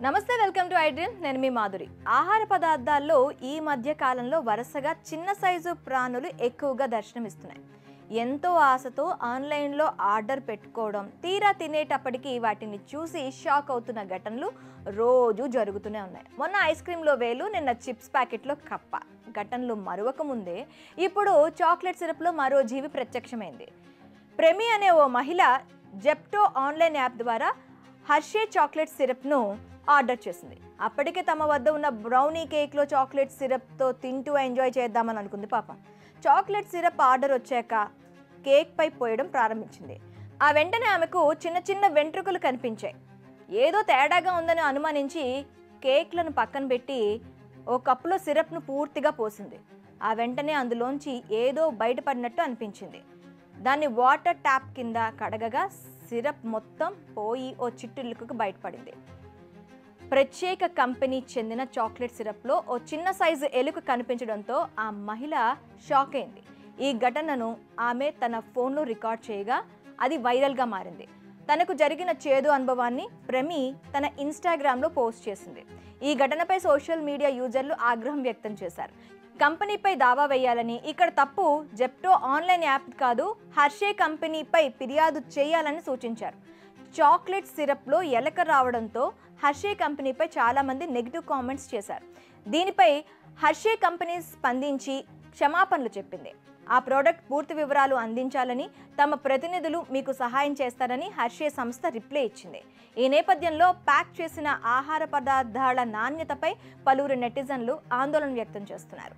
నమస్తే, welcome to iDream. నేను మీ మాధురి. ఆహార పదార్థాల్లో ఈ మధ్య కాలంలో వరుసగా చిన్న సైజు ప్రాణులు ఎక్కువగా దర్శనమిస్తున్నాయి. ఎంతో ఆశతో ఆన్లైన్లో ఆర్డర్ పెట్టుకోవడం, తీరా తినేటప్పటికి వాటిని చూసి షాక్ అవుతున్న ఘటనలు రోజు జరుగుతూనే ఉన్నాయి. మొన్న ఐస్ క్రీమ్లో వేలు, నిన్న చిప్స్ ప్యాకెట్లో కప్ప. ఘటనలు మరొక ముందే ఇప్పుడు చాక్లెట్ సిరప్లో మరో జీవి ప్రత్యక్షమైంది. ప్రెమి అనే ఓ మహిళ జెప్టో ఆన్లైన్ యాప్ ద్వారా హర్షే చాక్లెట్ సిరప్ను ఆర్డర్ చేసింది. అప్పటికే తమ వద్ద ఉన్న బ్రౌనీ కేక్లో చాక్లెట్ సిరప్తో తింటూ ఎంజాయ్ చేద్దామని అనుకుంది పాపం. చాక్లెట్ సిరప్ ఆర్డర్ వచ్చాక కేక్ పై పోయడం ప్రారంభించింది. ఆ వెంటనే ఆమెకు చిన్న చిన్న వెంట్రుకలు కనిపించాయి. ఏదో తేడాగా ఉందని అనుమానించి కేక్లను పక్కన పెట్టి ఓ కప్పులో సిరప్ను పూర్తిగా పోసింది. ఆ వెంటనే అందులోంచి ఏదో బయటపడినట్టు అనిపించింది. దాన్ని వాటర్ ట్యాప్ కింద కడగగా సిరప్ మొత్తం పోయి ఓ చిట్టులకు బయటపడింది. ప్రత్యేక కంపెనీ చెందిన చాక్లెట్ సిరప్లో ఓ చిన్న సైజు ఎలుక కనిపించడంతో ఆ మహిళ షాక్ అయింది. ఈ ఘటనను ఆమె తన ఫోన్లో రికార్డ్ చేయగా అది వైరల్గా మారింది. తనకు జరిగిన చేదు అనుభవాన్ని ప్రెమి తన ఇన్స్టాగ్రామ్లో పోస్ట్ చేసింది. ఈ ఘటనపై సోషల్ మీడియా యూజర్లు ఆగ్రహం వ్యక్తం చేశారు. కంపెనీపై దావా వేయాలని, ఇక్కడ తప్పు జెప్టో ఆన్లైన్ యాప్ కాదు, హర్షే కంపెనీపై ఫిర్యాదు చేయాలని సూచించారు. చాక్లెట్ సిరప్లో ఎలక రావడంతో హర్షే కంపెనీపై చాలామంది నెగిటివ్ కామెంట్స్ చేశారు. దీనిపై హర్షే కంపెనీ స్పందించి క్షమాపణలు చెప్పింది. ఆ ప్రోడక్ట్ పూర్తి వివరాలు అందించాలని, తమ ప్రతినిధులు మీకు సహాయం చేస్తారని హర్షే సంస్థ రిప్లై ఇచ్చింది. ఈ నేపథ్యంలో ప్యాక్ చేసిన ఆహార పదార్థాల నాణ్యతపై పలువురు నెటిజన్లు ఆందోళన వ్యక్తం చేస్తున్నారు.